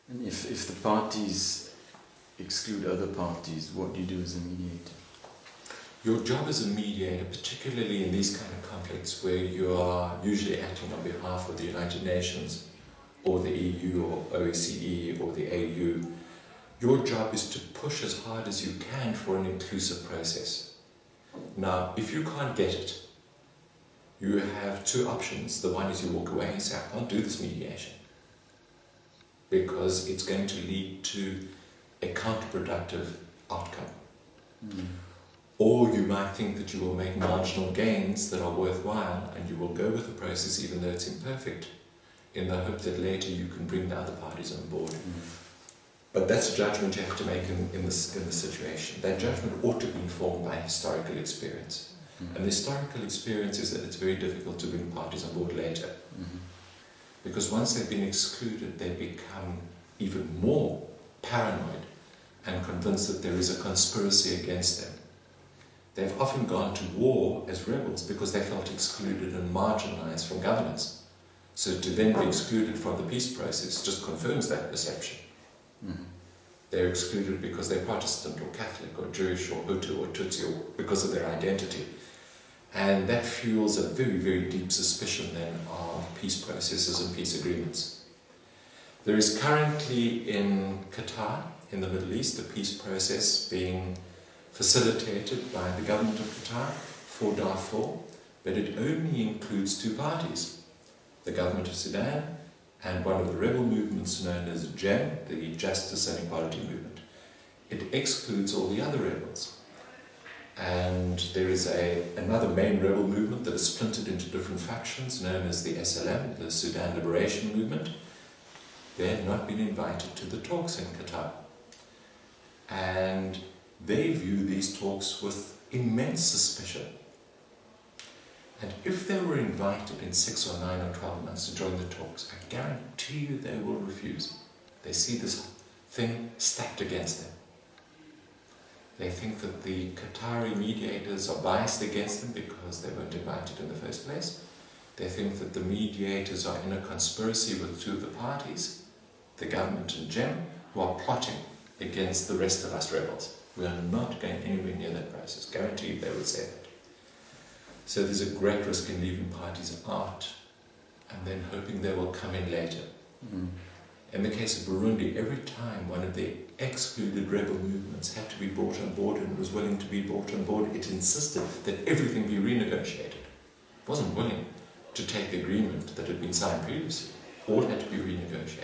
And if the parties exclude other parties, what do you do as a mediator? Your job as a mediator, particularly in these kind of conflicts where you are usually acting on behalf of the United Nations or the EU or OECD or the AU, your job is to push as hard as you can for an inclusive process. Now, if you can't get it, you have two options. The one is you walk away and say, I can't do this mediation, because it's going to lead to a counterproductive outcome. Or you might think that you will make marginal gains that are worthwhile, and you will go with the process even though it's imperfect, in the hope that later you can bring the other parties on board. But that's a judgment you have to make in the situation. That judgment ought to be informed by historical experience. And the historical experience is that it's very difficult to bring parties on board later. Because once they've been excluded, they become even more paranoid and convinced that there is a conspiracy against them. They've often gone to war as rebels because they felt excluded and marginalized from governance. So to then be excluded from the peace process just confirms that perception. They're excluded because they're Protestant or Catholic or Jewish or Hutu or Tutsi, or because of their identity. And that fuels a very, very deep suspicion then of peace processes and peace agreements. There is currently in Qatar, in the Middle East, a peace process being facilitated by the government of Qatar for Darfur, but it only includes two parties, the government of Sudan and one of the rebel movements known as JEM, the Justice and Equality Movement. It excludes all the other rebels. And there is another main rebel movement that is splintered into different factions known as the SLM, the Sudan Liberation Movement. They have not been invited to the talks in Qatar. And they view these talks with immense suspicion. And if they were invited in 6 or 9 or 12 months to join the talks, I guarantee you they will refuse. They see this thing stacked against them. They think that the Qatari mediators are biased against them because they weren't invited in the first place. They think that the mediators are in a conspiracy with two of the parties, the government and JEM, who are plotting against the rest of us rebels. We are not going anywhere near that process. Guaranteed they would say that. So there's a great risk in leaving parties out and then hoping they will come in later. In the case of Burundi, every time one of the excluded rebel movements had to be brought on board and was willing to be brought on board, it insisted that everything be renegotiated. It wasn't willing to take the agreement that had been signed previously. All had to be renegotiated.